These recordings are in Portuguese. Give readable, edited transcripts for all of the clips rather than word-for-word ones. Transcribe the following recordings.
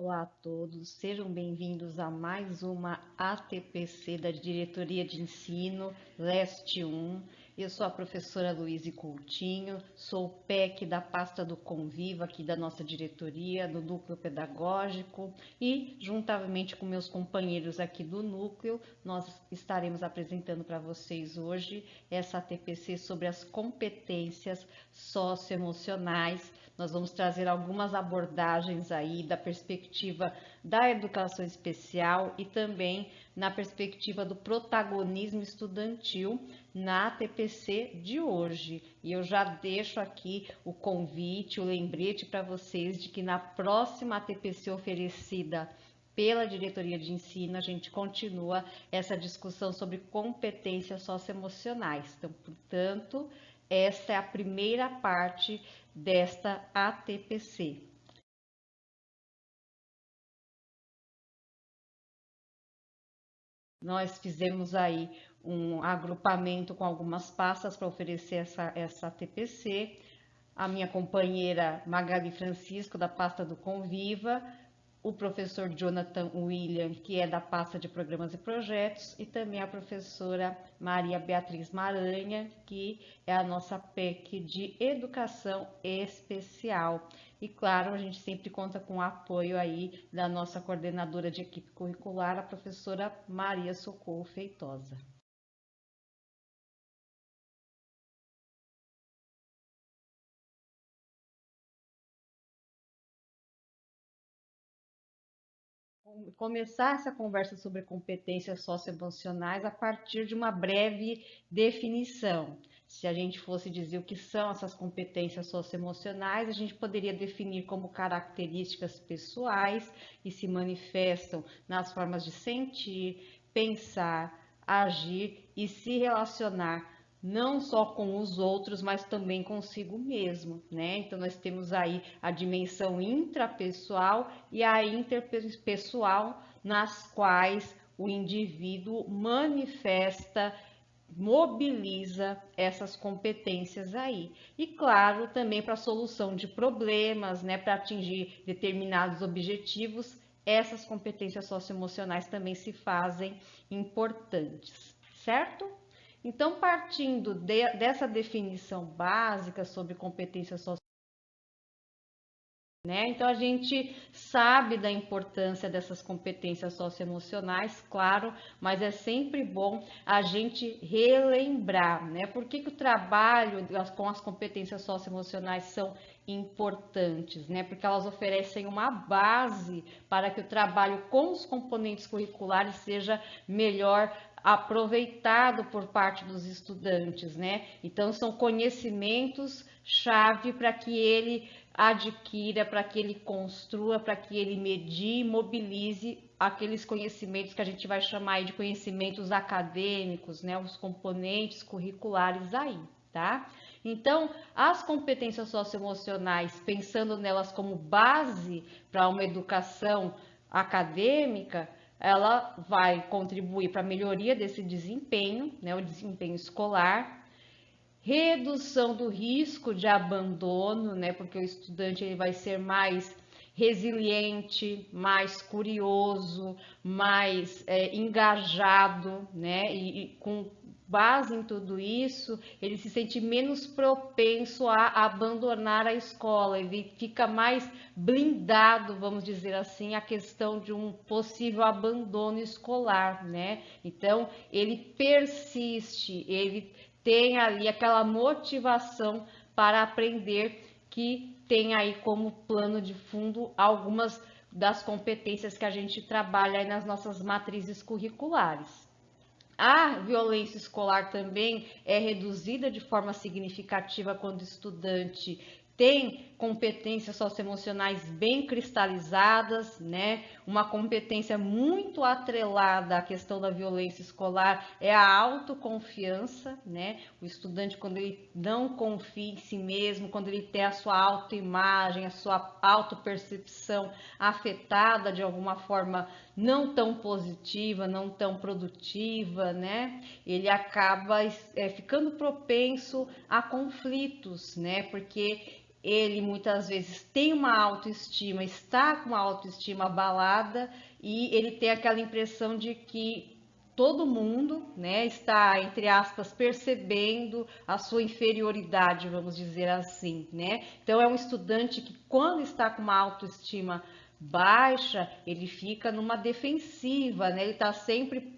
Olá a todos, sejam bem-vindos a mais uma ATPC da Diretoria de Ensino Leste 1. Eu sou a professora Luíse Coutinho, sou PEC da pasta do Conviva aqui da nossa diretoria, do Núcleo Pedagógico e, juntamente com meus companheiros aqui do Núcleo, nós estaremos apresentando para vocês hoje essa ATPC sobre as competências socioemocionais. Nós vamos trazer algumas abordagens aí da perspectiva da educação especial e também na perspectiva do protagonismo estudantil na ATPC de hoje. E eu já deixo aqui o convite, o lembrete para vocês de que na próxima ATPC oferecida pela diretoria de ensino, a gente continua essa discussão sobre competências socioemocionais. Então, portanto, esta é a primeira parte desta ATPC. Nós fizemos aí um agrupamento com algumas pastas para oferecer essa ATPC. A minha companheira Magali Francisco, da pasta do Conviva, o professor Jonathan William, que é da pasta de programas e projetos, e também a professora Maria Beatriz Maranha, que é a nossa PEC de educação especial. E claro, a gente sempre conta com o apoio aí da nossa coordenadora de equipe curricular, a professora Maria Socorro Feitosa. Começar essa conversa sobre competências socioemocionais a partir de uma breve definição. Se a gente fosse dizer o que são essas competências socioemocionais, a gente poderia definir como características pessoais que se manifestam nas formas de sentir, pensar, agir e se relacionar não só com os outros, mas também consigo mesmo, né? Então nós temos aí a dimensão intrapessoal e a interpessoal, nas quais o indivíduo manifesta, mobiliza essas competências aí. E claro, também para a solução de problemas, né, para atingir determinados objetivos, essas competências socioemocionais também se fazem importantes, certo? Então, partindo dessa definição básica sobre competências socioemocionais, né? Então, a gente sabe da importância dessas competências socioemocionais, claro, mas é sempre bom a gente relembrar, né? Por que o trabalho com as competências socioemocionais são importantes, né? Porque elas oferecem uma base para que o trabalho com os componentes curriculares seja melhor aproveitado por parte dos estudantes, né? Então, são conhecimentos chave para que ele adquira, para que ele construa, para que ele medie e mobilize aqueles conhecimentos que a gente vai chamar de conhecimentos acadêmicos, né? Os componentes curriculares aí, tá? Então, as competências socioemocionais, pensando nelas como base para uma educação acadêmica, ela vai contribuir para a melhoria desse desempenho, né, o desempenho escolar, redução do risco de abandono, né? Porque o estudante ele vai ser mais resiliente, mais curioso, mais engajado, né? E com base em tudo isso, ele se sente menos propenso a abandonar a escola, ele fica mais blindado, vamos dizer assim, a questão de um possível abandono escolar, né? Então, ele persiste, ele tem ali aquela motivação para aprender, que tem aí como plano de fundo algumas das competências que a gente trabalha aí nas nossas matrizes curriculares. A violência escolar também é reduzida de forma significativa quando o estudante tem competências socioemocionais bem cristalizadas, né? Uma competência muito atrelada à questão da violência escolar é a autoconfiança, né? O estudante, quando ele não confia em si mesmo, quando ele tem a sua autoimagem, a sua autopercepção afetada de alguma forma não tão positiva, não tão produtiva, né? Ele acaba ficando propenso a conflitos, né? Porque ele muitas vezes tem uma autoestima, está com uma autoestima abalada e ele tem aquela impressão de que todo mundo, né, está, entre aspas, percebendo a sua inferioridade, vamos dizer assim, né? Então é um estudante que quando está com uma autoestima baixa, ele fica numa defensiva, né? Ele está sempre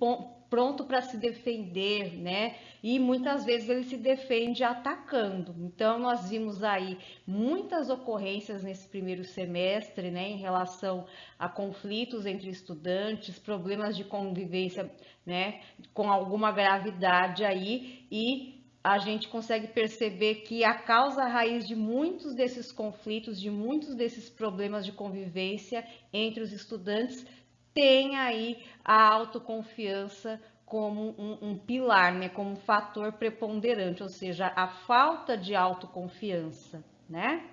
pronto para se defender, né? E muitas vezes ele se defende atacando. Então nós vimos aí muitas ocorrências nesse primeiro semestre, né, em relação a conflitos entre estudantes, problemas de convivência, né, com alguma gravidade aí, e a gente consegue perceber que a causa raiz de muitos desses conflitos, de muitos desses problemas de convivência entre os estudantes, tem aí a autoconfiança como um pilar, né, como um fator preponderante, ou seja, a falta de autoconfiança, né?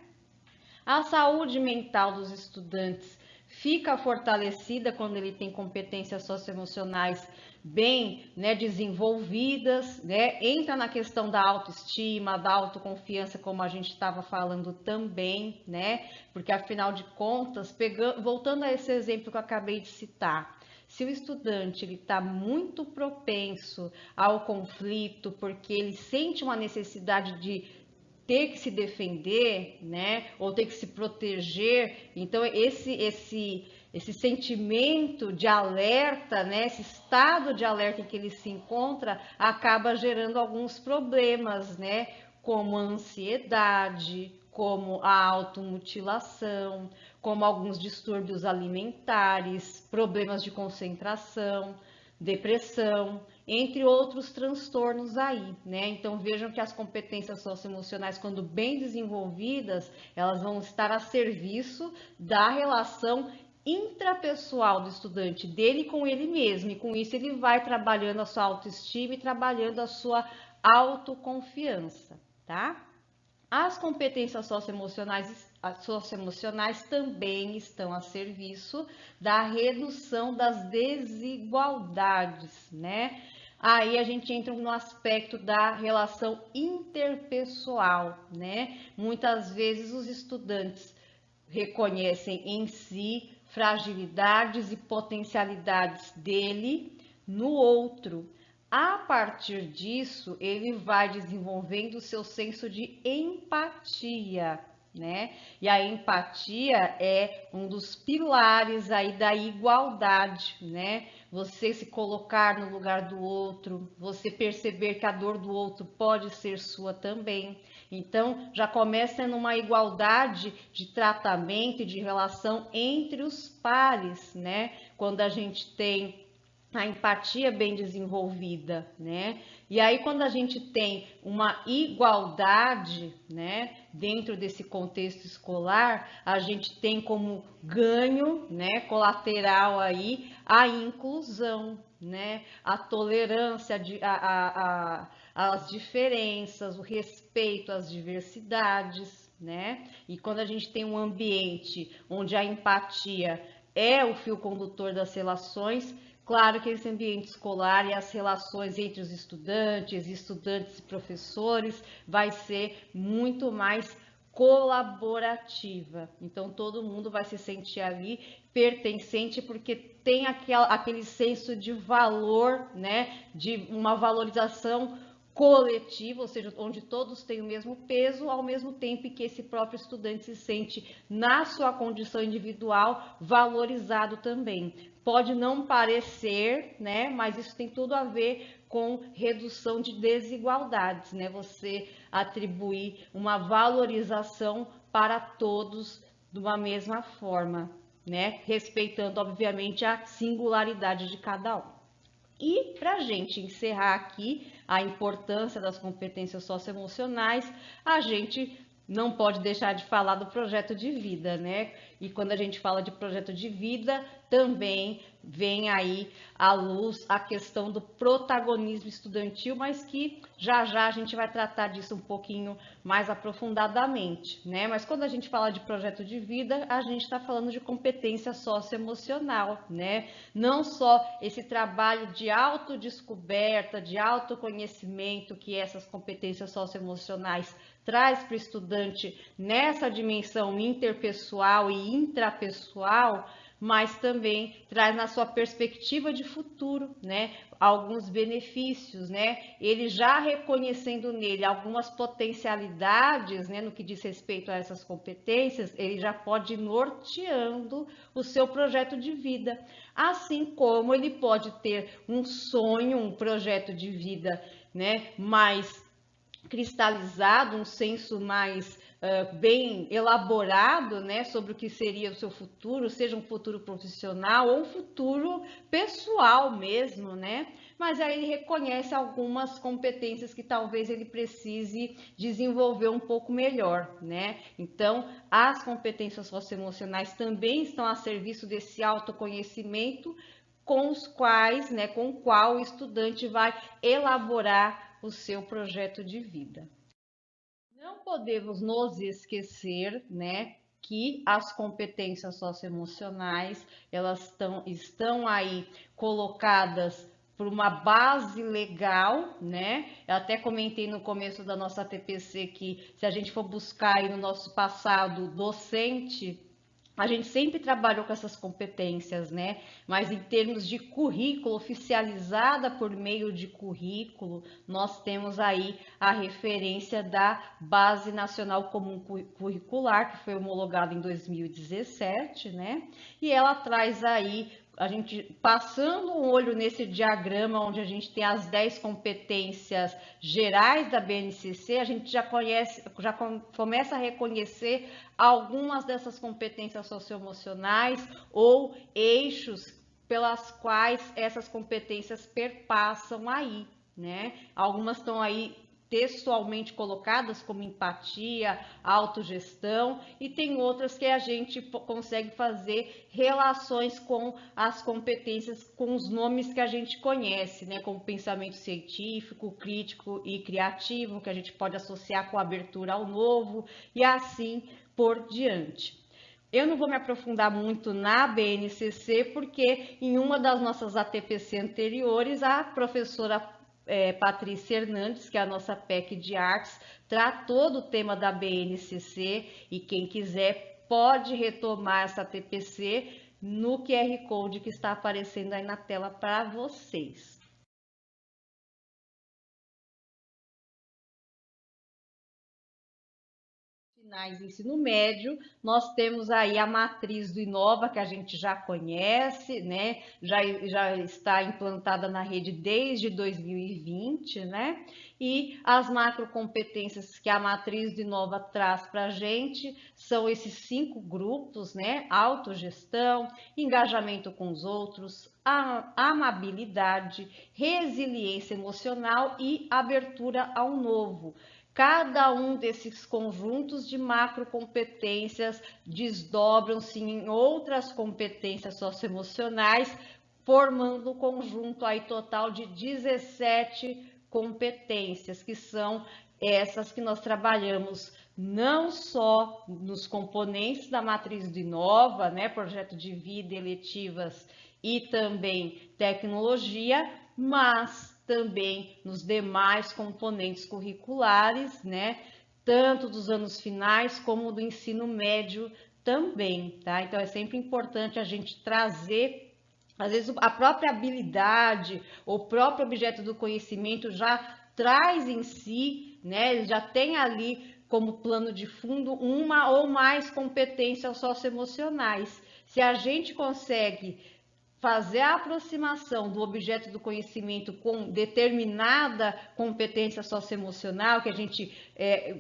A saúde mental dos estudantes fica fortalecida quando ele tem competências socioemocionais bem, né, desenvolvidas, né? Entra na questão da autoestima, da autoconfiança, como a gente estava falando também, né? Porque afinal de contas, voltando a esse exemplo que eu acabei de citar, se o estudante ele está muito propenso ao conflito, porque ele sente uma necessidade de ter que se defender, né, ou ter que se proteger, então esse sentimento de alerta, né, esse estado de alerta em que ele se encontra, acaba gerando alguns problemas, né, como a ansiedade, como a automutilação, como alguns distúrbios alimentares, problemas de concentração, depressão, entre outros transtornos aí, né? Então vejam que as competências socioemocionais, quando bem desenvolvidas, elas vão estar a serviço da relação intrapessoal do estudante, dele com ele mesmo, e com isso ele vai trabalhando a sua autoestima e trabalhando a sua autoconfiança, tá? As competências socioemocionais também estão a serviço da redução das desigualdades, né? Aí a gente entra no aspecto da relação interpessoal, né? Muitas vezes os estudantes reconhecem em si fragilidades e potencialidades dele no outro. A partir disso, ele vai desenvolvendo o seu senso de empatia, né? E a empatia é um dos pilares aí da igualdade, né? Você se colocar no lugar do outro, você perceber que a dor do outro pode ser sua também. Então, já começa numa igualdade de tratamento e de relação entre os pares, né? Quando a gente tem a empatia bem desenvolvida, né? E aí quando a gente tem uma igualdade, né, dentro desse contexto escolar, a gente tem como ganho, né, colateral aí a inclusão, né, a tolerância, as diferenças, o respeito às diversidades, né? E quando a gente tem um ambiente onde a empatia é o fio condutor das relações, claro que esse ambiente escolar e as relações entre os estudantes e professores vai ser muito mais colaborativa. Então todo mundo vai se sentir ali pertencente porque tem aquele senso de valor, né? De uma valorização coletiva, ou seja, onde todos têm o mesmo peso, ao mesmo tempo que esse próprio estudante se sente na sua condição individual valorizado também. Pode não parecer, né, mas isso tem tudo a ver com redução de desigualdades, né? Você atribuir uma valorização para todos de uma mesma forma, né? Respeitando, obviamente, a singularidade de cada um. E para a gente encerrar aqui a importância das competências socioemocionais, a gente não pode deixar de falar do projeto de vida, né? E quando a gente fala de projeto de vida, também vem aí à luz a questão do protagonismo estudantil, mas que já já a gente vai tratar disso um pouquinho mais aprofundadamente, né? Mas quando a gente fala de projeto de vida, a gente está falando de competência socioemocional, né? Não só esse trabalho de autodescoberta, de autoconhecimento que essas competências socioemocionais traz para o estudante nessa dimensão interpessoal e intrapessoal, mas também traz na sua perspectiva de futuro, né, alguns benefícios, né, ele já reconhecendo nele algumas potencialidades, né, no que diz respeito a essas competências, ele já pode ir norteando o seu projeto de vida, assim como ele pode ter um sonho, um projeto de vida, né, mais cristalizado, um senso mais bem elaborado, né, sobre o que seria o seu futuro, seja um futuro profissional ou um futuro pessoal mesmo, né? Mas aí ele reconhece algumas competências que talvez ele precise desenvolver um pouco melhor, né? Então, as competências socioemocionais também estão a serviço desse autoconhecimento com os quais, né, com o qual o estudante vai elaborar o seu projeto de vida. Não podemos nos esquecer, né, que as competências socioemocionais, elas estão aí colocadas por uma base legal, né? Eu até comentei no começo da nossa TPC que se a gente for buscar aí no nosso passado docente, a gente sempre trabalhou com essas competências, né? Mas em termos de currículo, oficializada por meio de currículo, nós temos aí a referência da Base Nacional Comum Curricular, que foi homologada em 2017, né? E ela traz aí, a gente passando um olho nesse diagrama onde a gente tem as 10 competências gerais da BNCC, a gente já começa a reconhecer algumas dessas competências socioemocionais ou eixos pelas quais essas competências perpassam aí, né? Algumas estão aí textualmente colocadas como empatia, autogestão, e tem outras que a gente consegue fazer relações com as competências, com os nomes que a gente conhece, né, como pensamento científico, crítico e criativo, que a gente pode associar com abertura ao novo, e assim por diante. Eu não vou me aprofundar muito na BNCC, porque em uma das nossas ATPC anteriores, a professora Patrícia Hernandes, que é a nossa PEC de Artes, tratou do tema da BNCC, e quem quiser pode retomar essa TPC no QR Code que está aparecendo aí na tela para vocês. Finais do ensino médio, nós temos aí a matriz do Inova, que a gente já conhece, né? Já está implantada na rede desde 2020, né? E as macrocompetências que a matriz do Inova traz para a gente são esses 5 grupos, né? Autogestão, engajamento com os outros, amabilidade, resiliência emocional e abertura ao novo. Cada um desses conjuntos de macrocompetências desdobram-se em outras competências socioemocionais, formando um conjunto aí total de 17 competências, que são essas que nós trabalhamos não só nos componentes da matriz do Inova, né, projeto de vida, eletivas e também tecnologia, mas também nos demais componentes curriculares, né? Tanto dos anos finais como do ensino médio também, tá? Então é sempre importante a gente trazer, às vezes a própria habilidade, o próprio objeto do conhecimento já traz em si, né? Ele já tem ali como plano de fundo uma ou mais competências socioemocionais. Se a gente consegue fazer a aproximação do objeto do conhecimento com determinada competência socioemocional, que a gente,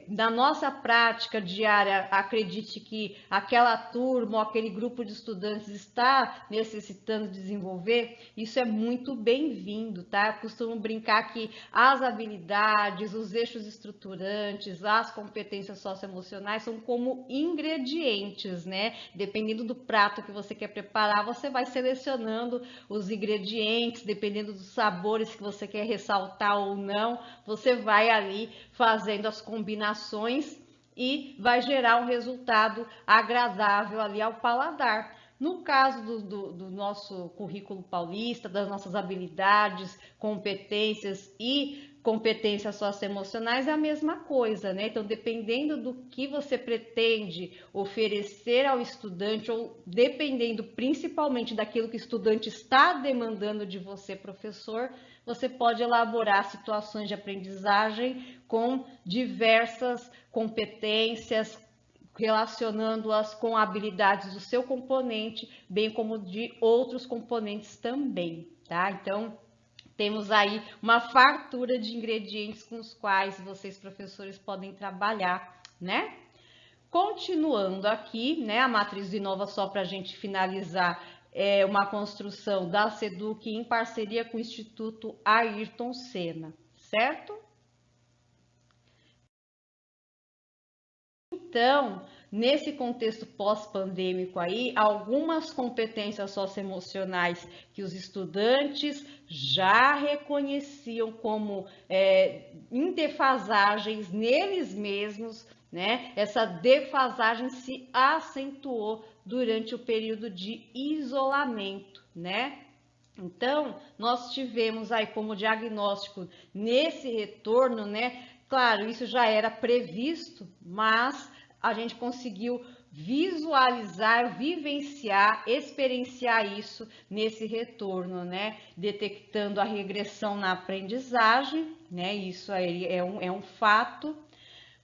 na nossa prática diária, acredite que aquela turma ou aquele grupo de estudantes está necessitando desenvolver, isso é muito bem-vindo, tá? Eu costumo brincar que as habilidades, os eixos estruturantes, as competências socioemocionais são como ingredientes, né? Dependendo do prato que você quer preparar, você vai selecionando os ingredientes, dependendo dos sabores que você quer ressaltar ou não, você vai ali fazendo as combinações e vai gerar um resultado agradável ali ao paladar. No caso do nosso currículo paulista, das nossas habilidades, competências e competências socioemocionais é a mesma coisa, né? Então, dependendo do que você pretende oferecer ao estudante, ou dependendo principalmente daquilo que o estudante está demandando de você, professor, você pode elaborar situações de aprendizagem com diversas competências, relacionando-as com habilidades do seu componente, bem como de outros componentes também, tá? Então, temos aí uma fartura de ingredientes com os quais vocês, professores, podem trabalhar, né? Continuando aqui, né, a matriz do Inova, só para a gente finalizar, é uma construção da SEDUC em parceria com o Instituto Ayrton Senna, certo? Então, nesse contexto pós-pandêmico aí, algumas competências socioemocionais que os estudantes já reconheciam como indefasagens neles mesmos, né? Essa defasagem se acentuou durante o período de isolamento, né? Então, nós tivemos aí como diagnóstico nesse retorno, né? Claro, isso já era previsto, mas a gente conseguiu visualizar, vivenciar, experienciar isso nesse retorno, né? Detectando a regressão na aprendizagem, né? Isso aí é um fato.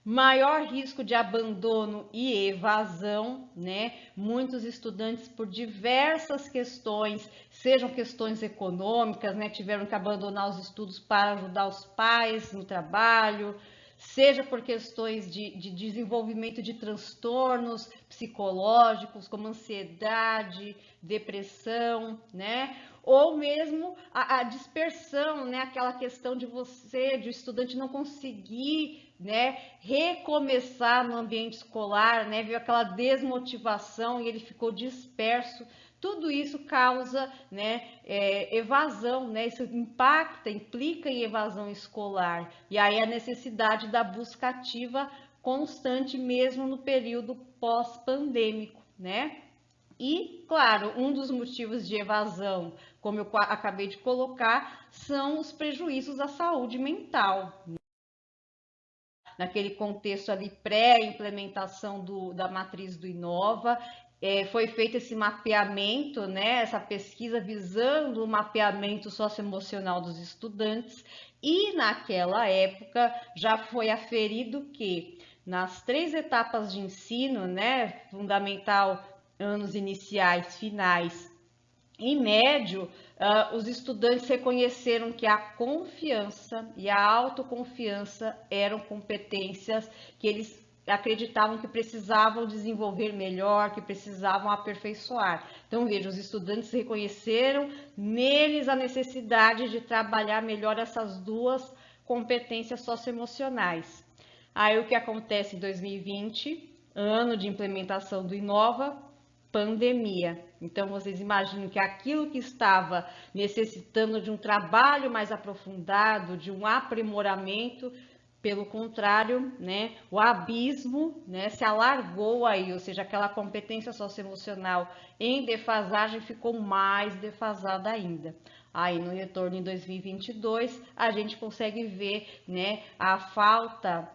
Maior risco de abandono e evasão, né? Muitos estudantes, por diversas questões, sejam questões econômicas, né? Tiveram que abandonar os estudos para ajudar os pais no trabalho, seja por questões de desenvolvimento de transtornos psicológicos, como ansiedade, depressão, né? Ou mesmo a dispersão, né? Aquela questão de o estudante não conseguir, né, recomeçar no ambiente escolar, né, viu aquela desmotivação e ele ficou disperso. Tudo isso causa, né, evasão, né, isso implica em evasão escolar. E aí a necessidade da busca ativa constante mesmo no período pós-pandêmico, né? E, claro, um dos motivos de evasão, como eu acabei de colocar, são os prejuízos à saúde mental. Naquele contexto ali pré-implementação da matriz do Inova, foi feito esse mapeamento, né, essa pesquisa visando o mapeamento socioemocional dos estudantes, e naquela época já foi aferido que nas 3 etapas de ensino, né, fundamental, anos iniciais, finais e médio, os estudantes reconheceram que a confiança e a autoconfiança eram competências que eles acreditavam que precisavam desenvolver melhor, que precisavam aperfeiçoar. Então, veja, os estudantes reconheceram neles a necessidade de trabalhar melhor essas duas competências socioemocionais. Aí, o que acontece em 2020, ano de implementação do Inova, pandemia. Então, vocês imaginam que aquilo que estava necessitando de um trabalho mais aprofundado, de um aprimoramento, pelo contrário, né, o abismo, né, se alargou aí, ou seja, aquela competência socioemocional em defasagem ficou mais defasada ainda. Aí no retorno em 2022, a gente consegue ver, né, a falta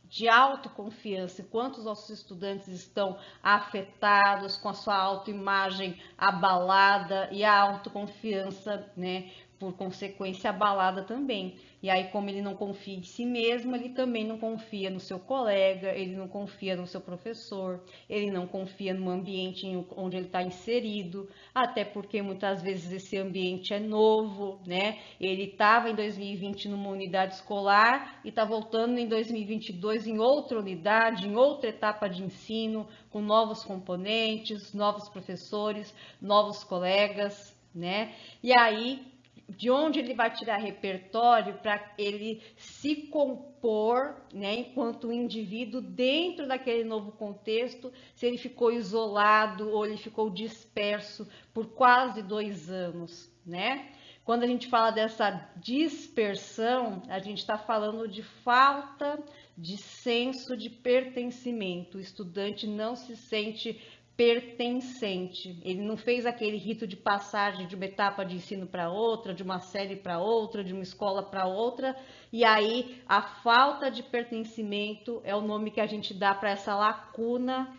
de autoconfiança, quantos nossos estudantes estão afetados com a sua autoimagem abalada e a autoconfiança, né, por consequência abalada também. E aí, como ele não confia em si mesmo, ele também não confia no seu colega, ele não confia no seu professor, ele não confia no ambiente onde ele está inserido, até porque muitas vezes esse ambiente é novo, né? Ele estava em 2020 numa unidade escolar e está voltando em 2022 em outra unidade, em outra etapa de ensino, com novos componentes, novos professores, novos colegas, né? E aí, de onde ele vai tirar repertório para ele se compor, né, enquanto indivíduo dentro daquele novo contexto, se ele ficou isolado ou ele ficou disperso por quase 2 anos, né? Quando a gente fala dessa dispersão, a gente está falando de falta de senso de pertencimento. O estudante não se sente pertencente. Ele não fez aquele rito de passagem de uma etapa de ensino para outra, de uma série para outra, de uma escola para outra, e aí a falta de pertencimento é o nome que a gente dá para essa lacuna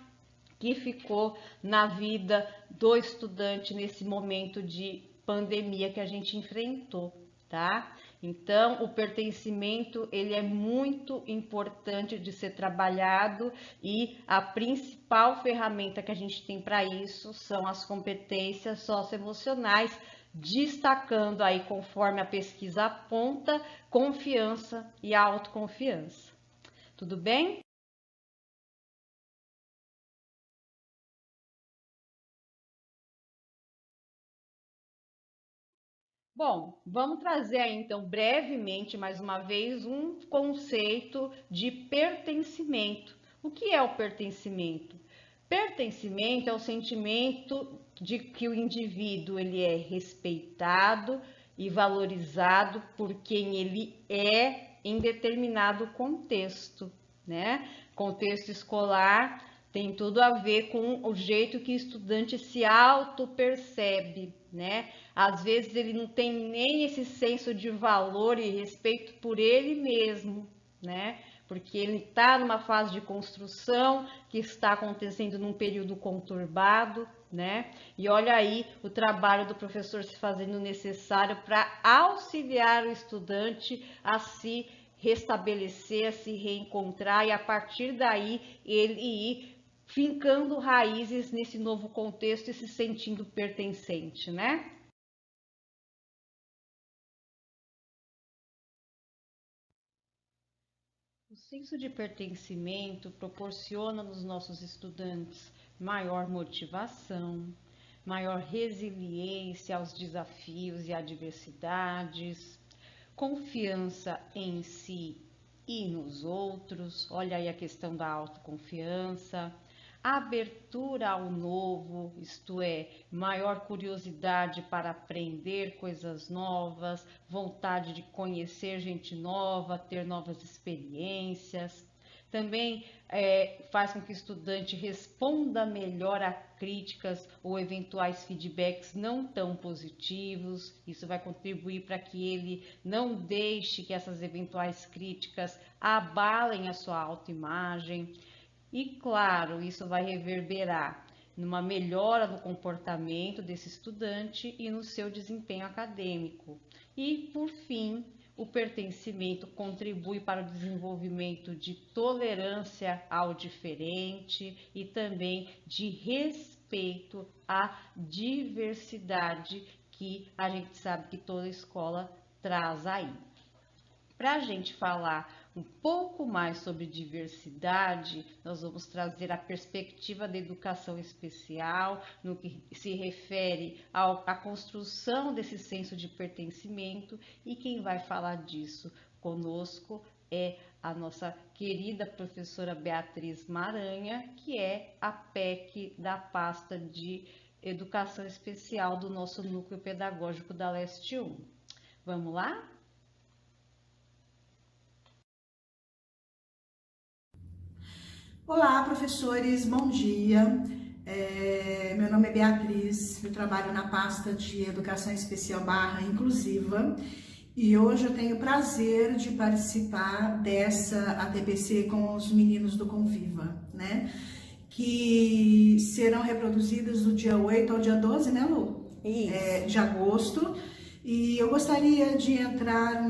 que ficou na vida do estudante nesse momento de pandemia que a gente enfrentou, tá? Então, o pertencimento, ele é muito importante de ser trabalhado e a principal ferramenta que a gente tem para isso são as competências socioemocionais, destacando aí, conforme a pesquisa aponta, confiança e autoconfiança. Tudo bem? Bom, vamos trazer aí então brevemente, mais uma vez, um conceito de pertencimento. O que é o pertencimento? Pertencimento é o sentimento de que o indivíduo ele é respeitado e valorizado por quem ele é em determinado contexto, né? Contexto escolar tem tudo a ver com o jeito que o estudante se auto-percebe, né? Às vezes ele não tem nem esse senso de valor e respeito por ele mesmo, né? Porque ele está numa fase de construção que está acontecendo num período conturbado, né? E olha aí o trabalho do professor se fazendo necessário para auxiliar o estudante a se restabelecer, a se reencontrar e a partir daí ele ir fincando raízes nesse novo contexto e se sentindo pertencente, né? O senso de pertencimento proporciona nos nossos estudantes maior motivação, maior resiliência aos desafios e adversidades, confiança em si e nos outros, olha aí a questão da autoconfiança, abertura ao novo, isto é, maior curiosidade para aprender coisas novas, vontade de conhecer gente nova, ter novas experiências. Também faz com que o estudante responda melhor a críticas ou eventuais feedbacks não tão positivos. Isso vai contribuir para que ele não deixe que essas eventuais críticas abalem a sua autoimagem. E claro, isso vai reverberar numa melhora no comportamento desse estudante e no seu desempenho acadêmico. E, por fim, o pertencimento contribui para o desenvolvimento de tolerância ao diferente e também de respeito à diversidade que a gente sabe que toda escola traz aí. Para a gente falar um pouco mais sobre diversidade, nós vamos trazer a perspectiva da educação especial, no que se refere à construção desse senso de pertencimento, e quem vai falar disso conosco é a nossa querida professora Beatriz Maranha, que é a PEC da pasta de Educação Especial do nosso Núcleo Pedagógico da Leste 1. Vamos lá? Olá, professores, bom dia. Meu nome é Beatriz, eu trabalho na pasta de Educação Especial / Inclusiva e hoje eu tenho o prazer de participar dessa ATPC com os meninos do Conviva, né? Que serão reproduzidas do dia 8 ao dia 12, né, Lu? De agosto. E eu gostaria de entrar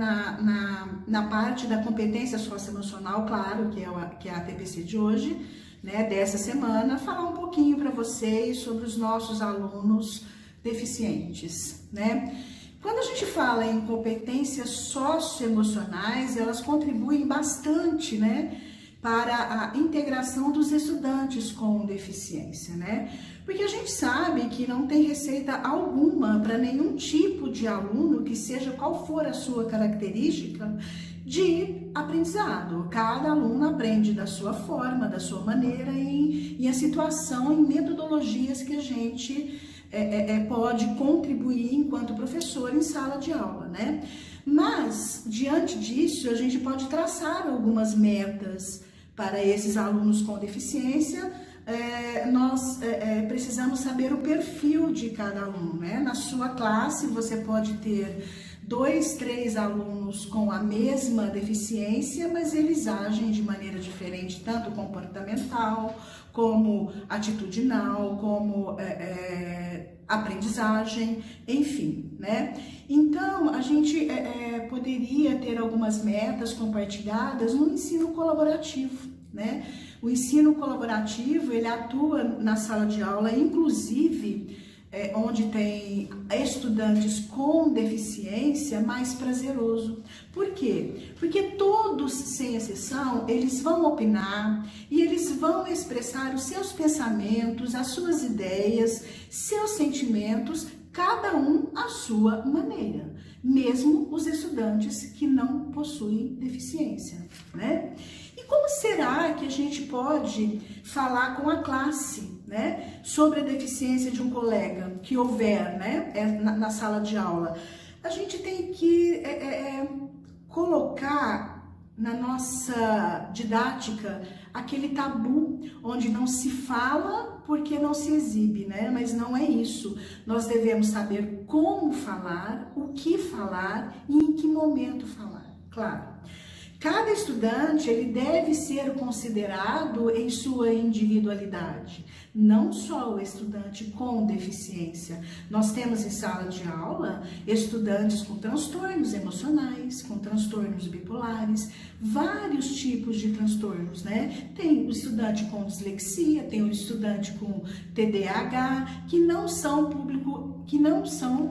na parte da competência socioemocional, claro, que é a TPC de hoje, né, dessa semana, falar um pouquinho para vocês sobre os nossos alunos deficientes, né? Quando a gente fala em competências socioemocionais, elas contribuem bastante, né, para a integração dos estudantes com deficiência, né? Porque a gente sabe que não tem receita alguma para nenhum tipo de aluno, que seja qual for a sua característica de aprendizado. Cada aluno aprende da sua forma, da sua maneira, em a situação, em metodologias que a gente pode contribuir enquanto professor em sala de aula, né? Mas, diante disso, a gente pode traçar algumas metas para esses alunos com deficiência, nós precisamos saber o perfil de cada aluno, né? Na sua classe você pode ter 2, 3 alunos com a mesma deficiência, mas eles agem de maneira diferente, tanto comportamental, como atitudinal, como aprendizagem, enfim, né? Então, a gente poderia ter algumas metas compartilhadas no ensino colaborativo, né? O ensino colaborativo, ele atua na sala de aula, inclusive, onde tem estudantes com deficiência, mais prazeroso. Por quê? Porque todos, sem exceção, eles vão opinar e eles vão expressar os seus pensamentos, as suas ideias, seus sentimentos, cada um à sua maneira, mesmo os estudantes que não possuem deficiência, né? E como será que a gente pode falar com a classe, né, sobre a deficiência de um colega que houver, né, na sala de aula? A gente tem que colocar na nossa didática aquele tabu onde não se fala porque não se exibe, né? Mas não é isso. Nós devemos saber como falar, o que falar e em que momento falar. Claro. Cada estudante, ele deve ser considerado em sua individualidade, não só o estudante com deficiência. Nós temos em sala de aula estudantes com transtornos emocionais, com transtornos bipolares, vários tipos de transtornos, né? Tem o estudante com dislexia, tem o estudante com TDAH, que não são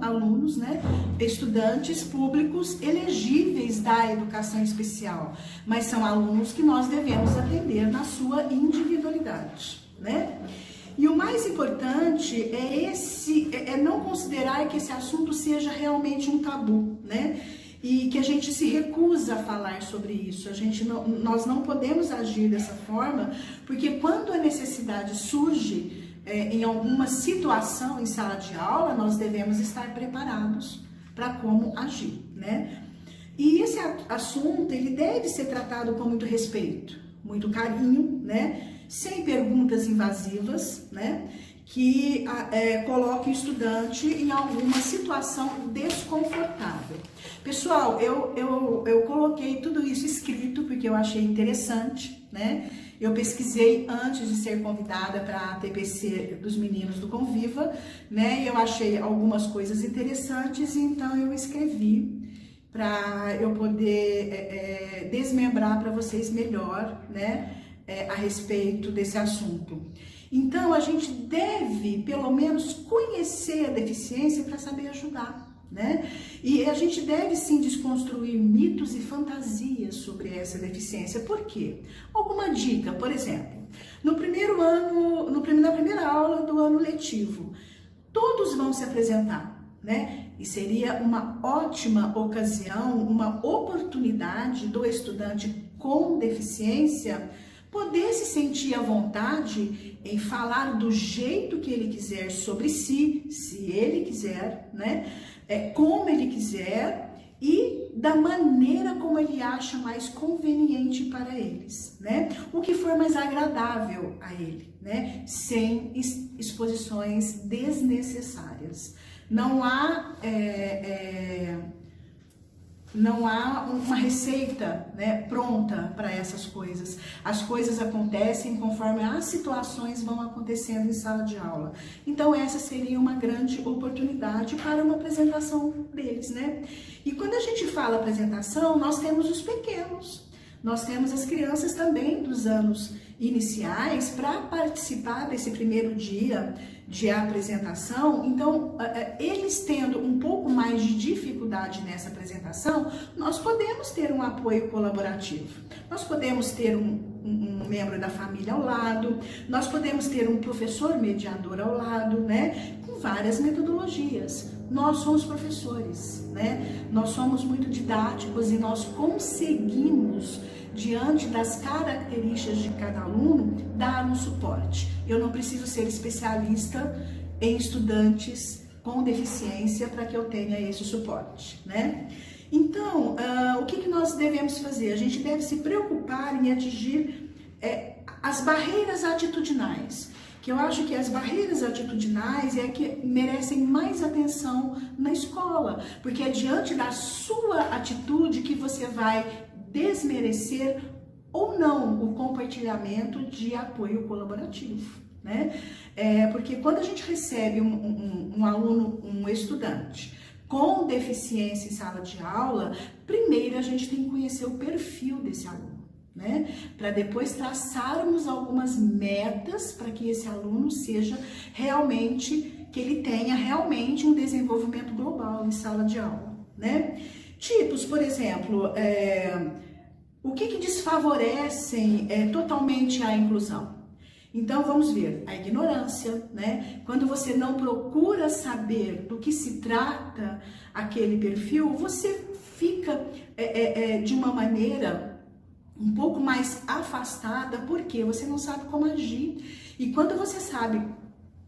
alunos, né? Estudantes públicos elegíveis da educação especial, mas são alunos que nós devemos atender na sua individualidade, né? E o mais importante é não considerar que esse assunto seja realmente um tabu, né? E que a gente se recusa a falar sobre isso. Nós não podemos agir dessa forma, porque quando a necessidade surge em alguma situação em sala de aula, nós devemos estar preparados para como agir, né? E esse assunto, ele deve ser tratado com muito respeito, muito carinho, né? Sem perguntas invasivas, né? Que coloque o estudante em alguma situação desconfortável. Pessoal, eu coloquei tudo isso escrito porque eu achei interessante, né? Eu pesquisei antes de ser convidada para a TPC dos meninos do Conviva, né? E eu achei algumas coisas interessantes, então eu escrevi para eu poder desmembrar para vocês melhor, né? A respeito desse assunto. Então, a gente deve, pelo menos, conhecer a deficiência para saber ajudar, né? E a gente deve, sim, desconstruir mitos e fantasias sobre essa deficiência. Por quê? Alguma dica, por exemplo, na primeira aula do ano letivo, todos vão se apresentar, né? E seria uma ótima ocasião, uma oportunidade do estudante com deficiência poder se sentir à vontade em falar do jeito que ele quiser sobre si, se ele quiser, né? Como ele quiser e da maneira como ele acha mais conveniente para eles, né? O que for mais agradável a ele, né? Sem exposições desnecessárias. Não há uma receita, né, pronta para essas coisas. As coisas acontecem conforme as situações vão acontecendo em sala de aula. Então essa seria uma grande oportunidade para uma apresentação deles, né? E quando a gente fala apresentação, nós temos os pequenos. Nós temos as crianças também dos anos iniciais para participar desse primeiro dia de apresentação. Então, eles tendo um pouco mais de dificuldade nessa apresentação, nós podemos ter um apoio colaborativo. Nós podemos ter um membro da família ao lado, nós podemos ter um professor mediador ao lado, né? Com várias metodologias. Nós somos professores, né? Nós somos muito didáticos e nós conseguimos, diante das características de cada aluno, dar um suporte. Eu não preciso ser especialista em estudantes com deficiência para que eu tenha esse suporte, né? Então, o que nós devemos fazer? A gente deve se preocupar em atingir As barreiras atitudinais, que eu acho que as barreiras atitudinais é que merecem mais atenção na escola, porque é diante da sua atitude que você vai desmerecer ou não o compartilhamento de apoio colaborativo, né? Porque quando a gente recebe um aluno, um estudante com deficiência em sala de aula, primeiro a gente tem que conhecer o perfil desse aluno, né? Para depois traçarmos algumas metas para que esse aluno seja realmente, que ele tenha realmente um desenvolvimento global em sala de aula, né? Tipos, por exemplo, o que desfavorecem totalmente a inclusão? Então, vamos ver, a ignorância, né? Quando você não procura saber do que se trata aquele perfil, você fica de uma maneira um pouco mais afastada, porque você não sabe como agir. E quando você sabe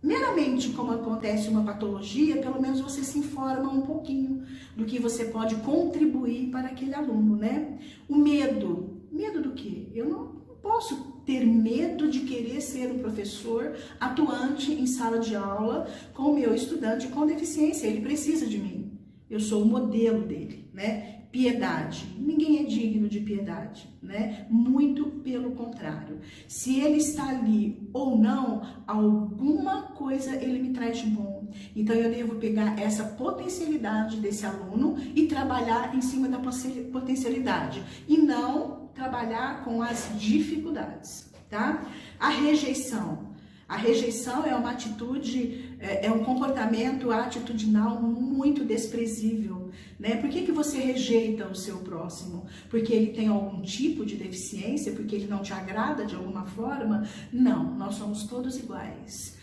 meramente como acontece uma patologia, pelo menos você se informa um pouquinho do que você pode contribuir para aquele aluno, né? O medo. Medo do quê? Eu não posso ter medo de querer ser um professor atuante em sala de aula com o meu estudante com deficiência. Ele precisa de mim. Eu sou o modelo dele, né? Piedade. Ninguém é digno de piedade, né? Muito pelo contrário. Se ele está ali ou não, alguma coisa ele me traz de bom. Então eu devo pegar essa potencialidade desse aluno e trabalhar em cima da potencialidade e não trabalhar com as dificuldades, tá? A rejeição. A rejeição é uma atitude, é um comportamento atitudinal muito desprezível, né? Por que você rejeita o seu próximo? Porque ele tem algum tipo de deficiência? Porque ele não te agrada de alguma forma? Não, nós somos todos iguais,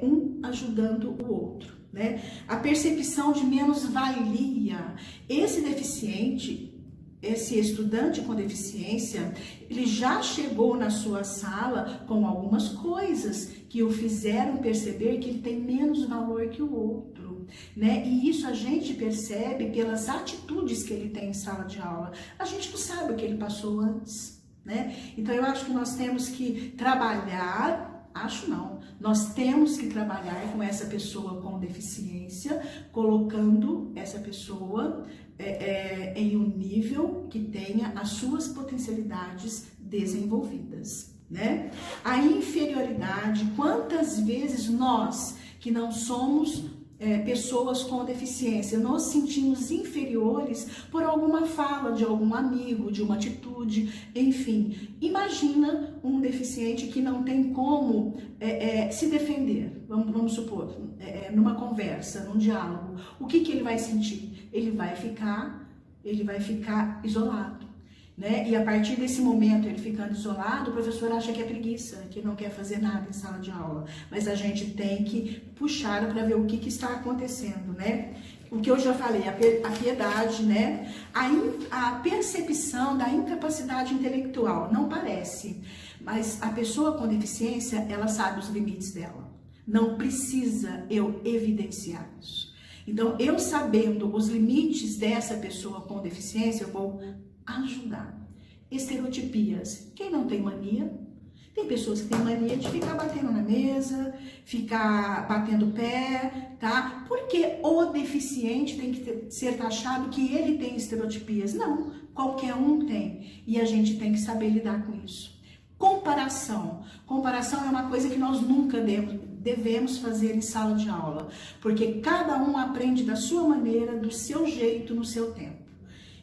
um ajudando o outro, né? A percepção de menos-valia. Esse deficiente, esse estudante com deficiência, ele já chegou na sua sala com algumas coisas que o fizeram perceber que ele tem menos valor que o outro, né? E isso a gente percebe pelas atitudes que ele tem em sala de aula. A gente não sabe o que ele passou antes, né? Então eu acho que nós temos que trabalhar, nós temos que trabalhar com essa pessoa com deficiência, colocando essa pessoa em um nível que tenha as suas potencialidades desenvolvidas, né? A inferioridade, quantas vezes nós, que não somos pessoas com deficiência, nos sentimos inferiores por alguma fala de algum amigo, de uma atitude, enfim. Imagina um deficiente que não tem como se defender, vamos supor, numa conversa, num diálogo. O que ele vai sentir? Ele vai ficar isolado, né? E a partir desse momento, ele ficando isolado, o professor acha que é preguiça, que não quer fazer nada em sala de aula. Mas a gente tem que puxar para ver o que está acontecendo, né? O que eu já falei, a piedade, né? A percepção da incapacidade intelectual, não parece, mas a pessoa com deficiência, ela sabe os limites dela. Não precisa eu evidenciar isso. Então, eu sabendo os limites dessa pessoa com deficiência, eu vou ajudar. Estereotipias. Quem não tem mania? Tem pessoas que têm mania de ficar batendo na mesa, ficar batendo pé, tá? Porque o deficiente tem que ser taxado que ele tem estereotipias. Não, qualquer um tem. E a gente tem que saber lidar com isso. Comparação. Comparação é uma coisa que nós nunca devemos fazer em sala de aula, porque cada um aprende da sua maneira, do seu jeito, no seu tempo.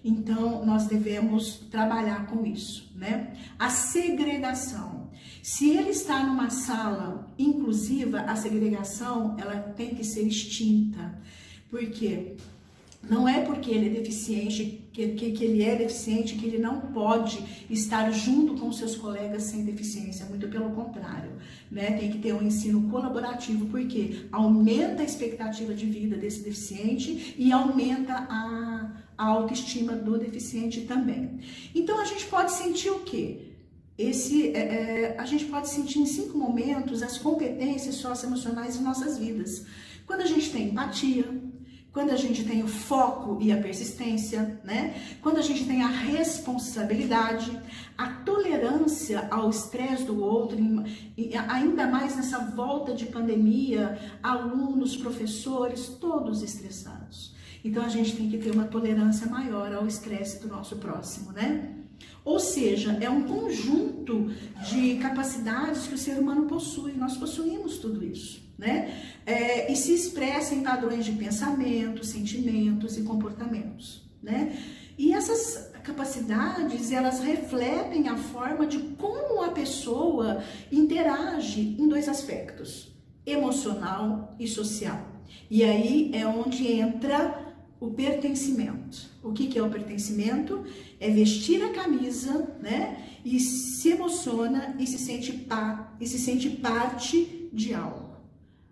Então, nós devemos trabalhar com isso, né? A segregação. Se ele está numa sala inclusiva, a segregação, ela tem que ser extinta. Por quê? Não é porque ele é deficiente, que ele é deficiente, que ele não pode estar junto com seus colegas sem deficiência, muito pelo contrário, né? Tem que ter um ensino colaborativo, porque aumenta a expectativa de vida desse deficiente e aumenta a autoestima do deficiente também. Então, a gente pode sentir o quê? A gente pode sentir em 5 momentos as competências socioemocionais em nossas vidas. Quando a gente tem empatia, quando a gente tem o foco e a persistência, né? Quando a gente tem a responsabilidade, a tolerância ao estresse do outro, e ainda mais nessa volta de pandemia, alunos, professores, todos estressados. Então a gente tem que ter uma tolerância maior ao estresse do nosso próximo, né? Ou seja, é um conjunto de capacidades que o ser humano possui, nós possuímos tudo isso, né? E se expressa em padrões de pensamento, sentimentos e comportamentos, né? E essas capacidades, elas refletem a forma de como a pessoa interage em dois aspectos, emocional e social. E aí é onde entra o pertencimento. O que é o pertencimento? É vestir a camisa, né? E se emociona e se sente parte de algo.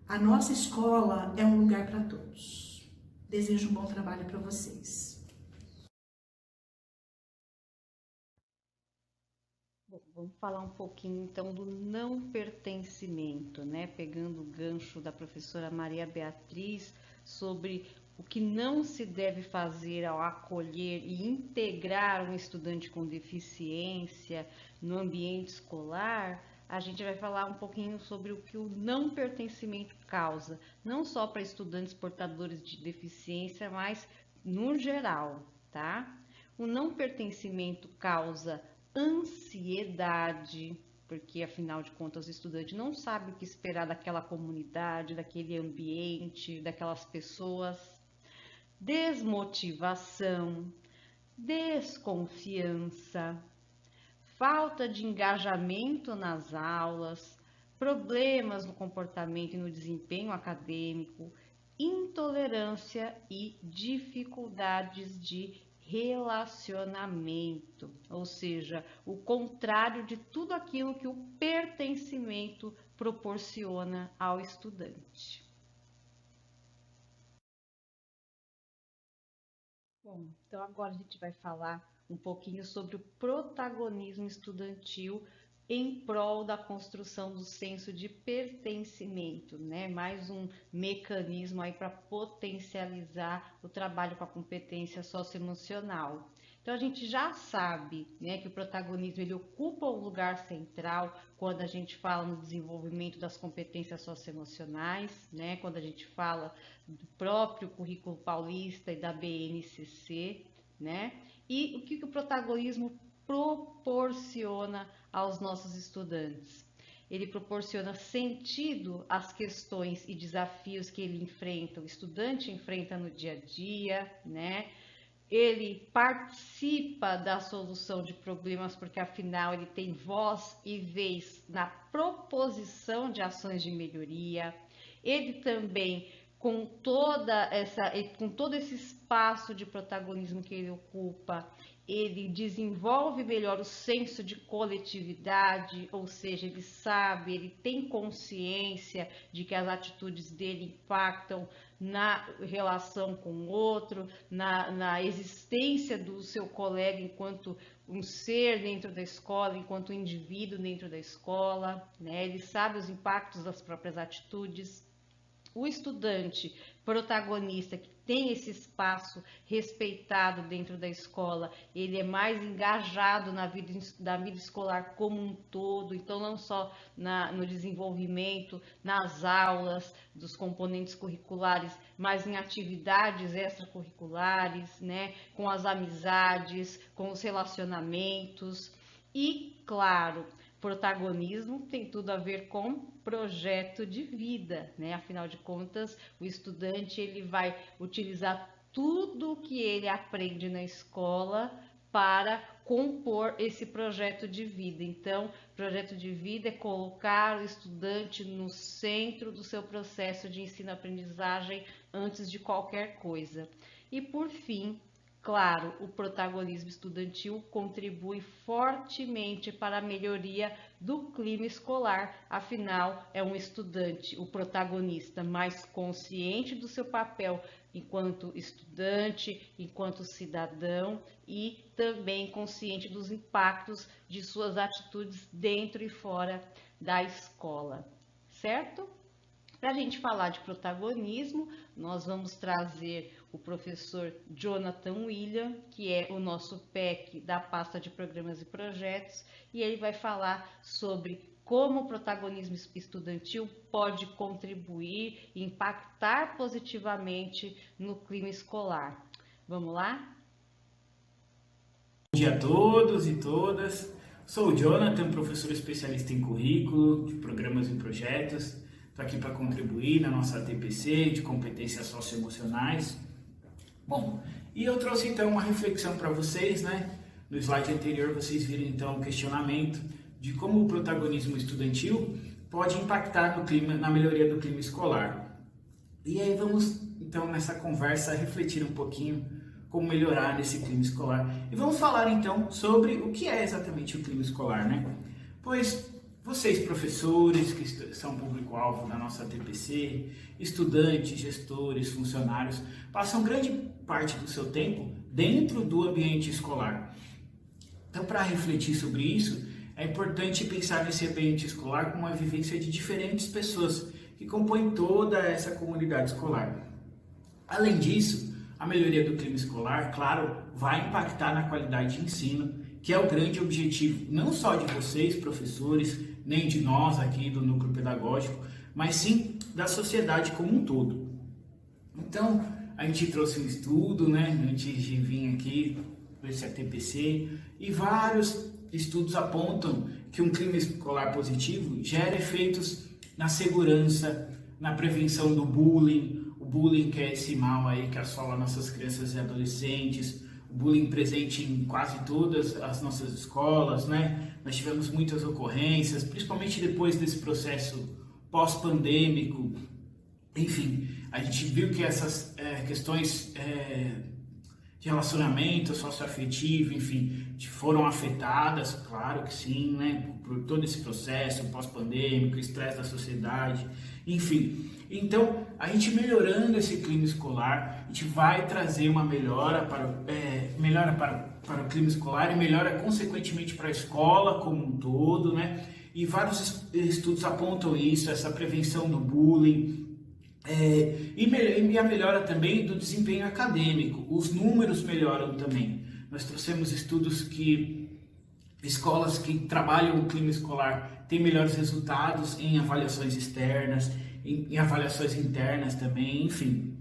A nossa escola é um lugar para todos. Desejo um bom trabalho para vocês. Bom, vamos falar um pouquinho então do não pertencimento, né? Pegando o gancho da professora Maria Beatriz sobre o que não se deve fazer ao acolher e integrar um estudante com deficiência no ambiente escolar. A gente vai falar um pouquinho sobre o que o não pertencimento causa, não só para estudantes portadores de deficiência, mas no geral, tá? O não pertencimento causa ansiedade, porque afinal de contas o estudante não sabe o que esperar daquela comunidade, daquele ambiente, daquelas pessoas. Desmotivação, desconfiança, falta de engajamento nas aulas, problemas no comportamento e no desempenho acadêmico, intolerância e dificuldades de relacionamento, ou seja, o contrário de tudo aquilo que o pertencimento proporciona ao estudante. Bom, então agora a gente vai falar um pouquinho sobre o protagonismo estudantil em prol da construção do senso de pertencimento, né? Mais um mecanismo aí para potencializar o trabalho com a competência socioemocional. Então a gente já sabe, né, que o protagonismo ele ocupa um lugar central quando a gente fala no desenvolvimento das competências socioemocionais, né? Quando a gente fala do próprio currículo paulista e da BNCC, né? E o que o protagonismo proporciona aos nossos estudantes? Ele proporciona sentido às questões e desafios que ele enfrenta, o estudante enfrenta no dia a dia, né? Ele participa da solução de problemas porque afinal ele tem voz e vez na proposição de ações de melhoria. Ele também com todo esse espaço de protagonismo que ele ocupa, ele desenvolve melhor o senso de coletividade, ou seja, ele sabe, ele tem consciência de que as atitudes dele impactam na relação com o outro, na existência do seu colega enquanto um ser dentro da escola, enquanto um indivíduo dentro da escola, né? Ele sabe os impactos das próprias atitudes. O estudante protagonista que tem esse espaço respeitado dentro da escola, ele é mais engajado na vida escolar como um todo, então não só no desenvolvimento, nas aulas, dos componentes curriculares, mas em atividades extracurriculares, né, com as amizades, com os relacionamentos e, claro, protagonismo tem tudo a ver com projeto de vida, né? Afinal de contas, o estudante ele vai utilizar tudo o que ele aprende na escola para compor esse projeto de vida. Então, projeto de vida é colocar o estudante no centro do seu processo de ensino-aprendizagem antes de qualquer coisa. E por fim, claro, o protagonismo estudantil contribui fortemente para a melhoria do clima escolar, afinal, é um estudante, o protagonista, mais consciente do seu papel enquanto estudante, enquanto cidadão e também consciente dos impactos de suas atitudes dentro e fora da escola, certo? Para a gente falar de protagonismo, nós vamos trazer o professor Jonathan William, que é o nosso PEC da pasta de programas e projetos, e ele vai falar sobre como o protagonismo estudantil pode contribuir e impactar positivamente no clima escolar. Vamos lá? Bom dia a todos e todas. Sou o Jonathan, professor especialista em currículo, de programas e projetos. Estou aqui para contribuir na nossa TPC de competências socioemocionais. Bom, e eu trouxe então uma reflexão para vocês, né? No slide anterior vocês viram então o questionamento de como o protagonismo estudantil pode impactar no clima, na melhoria do clima escolar. E aí vamos então nessa conversa refletir um pouquinho como melhorar nesse clima escolar. E vamos falar então sobre o que é exatamente o clima escolar, né? Pois vocês, professores, que são público-alvo da nossa TPC, estudantes, gestores, funcionários, passam grande parte do seu tempo dentro do ambiente escolar. Então, para refletir sobre isso, é importante pensar nesse ambiente escolar como uma vivência de diferentes pessoas que compõem toda essa comunidade escolar. Além disso, a melhoria do clima escolar, claro, vai impactar na qualidade de ensino, que é o grande objetivo não só de vocês, professores, nem de nós aqui do núcleo pedagógico, mas sim da sociedade como um todo. Então, a gente trouxe um estudo, né, antes de vir aqui, esse TPC, e vários estudos apontam que um clima escolar positivo gera efeitos na segurança, na prevenção do bullying, o bullying que é esse mal aí que assola nossas crianças e adolescentes, o bullying presente em quase todas as nossas escolas, né? Nós tivemos muitas ocorrências, principalmente depois desse processo pós-pandêmico. Enfim, a gente viu que essas questões de relacionamento socioafetivo, enfim, foram afetadas, claro que sim, né, por todo esse processo pós-pandêmico, estresse da sociedade, enfim. Então, a gente melhorando esse clima escolar, a gente vai trazer uma melhora para o clima escolar e melhora consequentemente para a escola como um todo, né? E vários estudos apontam isso, essa prevenção do bullying, e a melhora também do desempenho acadêmico. Os números melhoram também. Nós trouxemos estudos que escolas que trabalham o clima escolar têm melhores resultados em avaliações externas, em avaliações internas também, enfim.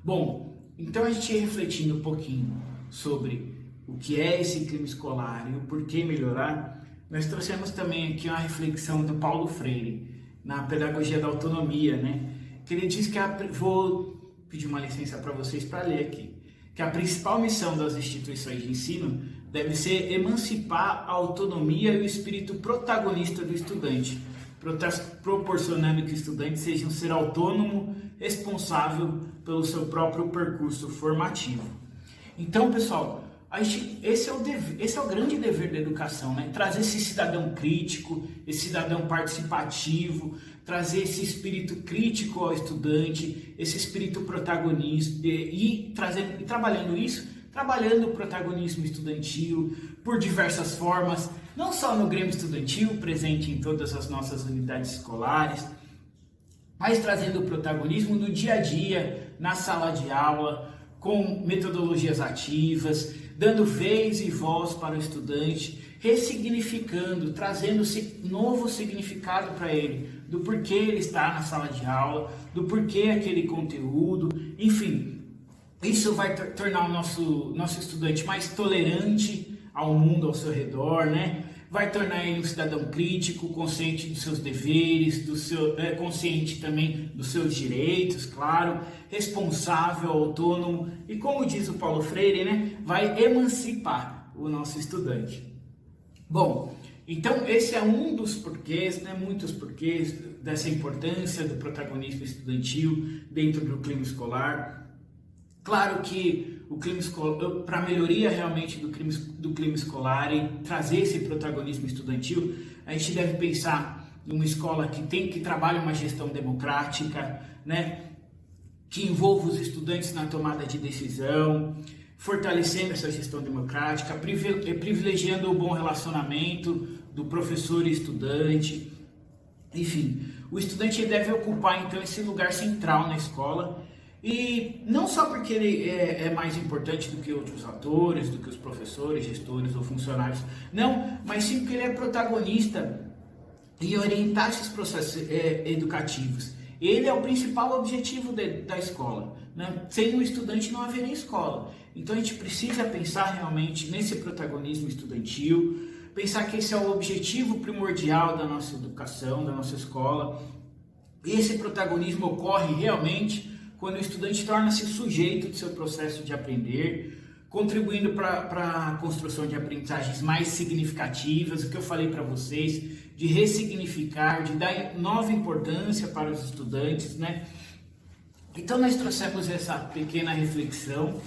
Bom, então a gente ia refletindo um pouquinho sobre o que é esse clima escolar e o porquê melhorar. Nós trouxemos também aqui uma reflexão do Paulo Freire, na pedagogia da autonomia, né? Que ele diz que vou pedir uma licença para vocês para ler aqui, que a principal missão das instituições de ensino deve ser emancipar a autonomia e o espírito protagonista do estudante, proporcionando que o estudante seja um ser autônomo, responsável pelo seu próprio percurso formativo. Então, pessoal, esse é o grande dever da educação, né? Trazer esse cidadão crítico, esse cidadão participativo, trazer esse espírito crítico ao estudante, esse espírito protagonista e trabalhando o protagonismo estudantil por diversas formas, não só no Grêmio Estudantil, presente em todas as nossas unidades escolares, mas trazendo o protagonismo no dia a dia, na sala de aula, com metodologias ativas, dando vez e voz para o estudante, ressignificando, trazendo novo significado para ele, do porquê ele está na sala de aula, do porquê aquele conteúdo, enfim. Isso vai tornar o nosso estudante mais tolerante ao mundo ao seu redor, né? Vai tornar ele um cidadão crítico, consciente dos seus deveres, consciente também dos seus direitos, claro, responsável, autônomo e, como diz o Paulo Freire, né? Vai emancipar o nosso estudante. Bom, então esse é um dos porquês, né? Muitos porquês dessa importância do protagonismo estudantil dentro do clima escolar. Claro que o clima escolar, para a melhoria realmente do clima escolar e trazer esse protagonismo estudantil, a gente deve pensar em uma escola que trabalha uma gestão democrática, né? Que envolva os estudantes na tomada de decisão, fortalecendo essa gestão democrática, privilegiando o bom relacionamento do professor e estudante. Enfim, O estudante deve ocupar então esse lugar central na escola, e não só porque ele é mais importante do que outros atores, do que os professores, gestores ou funcionários, não, mas sim porque ele é protagonista em orientar esses processos educativos. Ele é o principal objetivo da escola, né? Sem o estudante não haveria escola. Então a gente precisa pensar realmente nesse protagonismo estudantil, pensar que esse é o objetivo primordial da nossa educação, da nossa escola. Esse protagonismo ocorre realmente quando o estudante torna-se sujeito do seu processo de aprender, contribuindo para a construção de aprendizagens mais significativas, o que eu falei para vocês, de ressignificar, de dar nova importância para os estudantes, né? Então nós trouxemos essa pequena reflexão,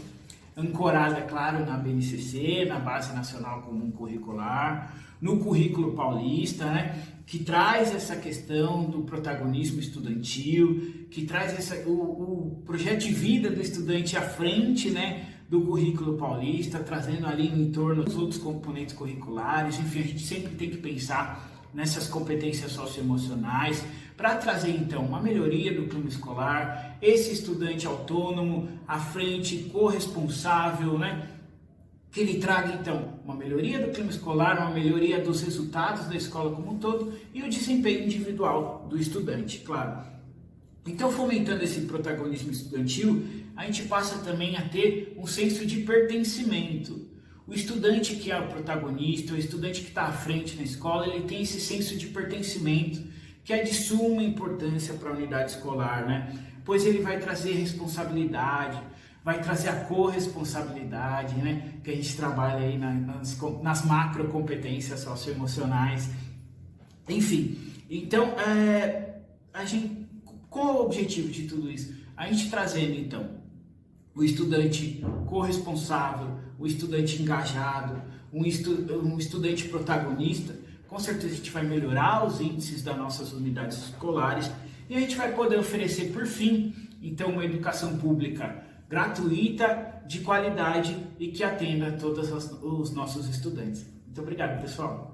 ancorada, claro, na BNCC, na Base Nacional Comum Curricular, no Currículo Paulista, né, que traz essa questão do protagonismo estudantil, que traz o projeto de vida do estudante à frente, né, do Currículo Paulista, trazendo ali em torno dos outros componentes curriculares. Enfim, a gente sempre tem que pensar nessas competências socioemocionais, para trazer então uma melhoria do clima escolar, esse estudante autônomo, à frente, corresponsável, né? Que ele traga então uma melhoria do clima escolar, uma melhoria dos resultados da escola como um todo e o desempenho individual do estudante, claro. Então, fomentando esse protagonismo estudantil, a gente passa também a ter um senso de pertencimento. O estudante que é o protagonista, o estudante que está à frente na escola, ele tem esse senso de pertencimento, que é de suma importância para a unidade escolar, né? Pois ele vai trazer responsabilidade, vai trazer a corresponsabilidade, né? Que a gente trabalha aí nas macro competências socioemocionais. Enfim, então, qual é o objetivo de tudo isso? A gente trazendo, então, o estudante corresponsável, o estudante engajado, um estudante protagonista. Com certeza a gente vai melhorar os índices das nossas unidades escolares e a gente vai poder oferecer, por fim, então, uma educação pública gratuita, de qualidade e que atenda a todos os nossos estudantes. Muito obrigado, pessoal.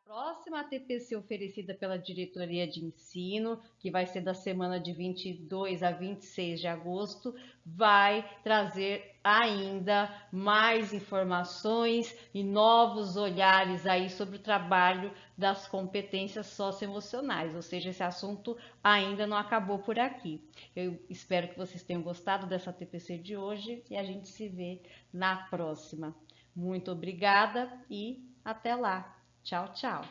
Próxima TPC oferecida pela Diretoria de Ensino, que vai ser da semana de 22 a 26 de agosto, vai trazer ainda mais informações e novos olhares aí sobre o trabalho das competências socioemocionais, ou seja, esse assunto ainda não acabou por aqui. Eu espero que vocês tenham gostado dessa TPC de hoje e a gente se vê na próxima. Muito obrigada e até lá! Tchau, tchau!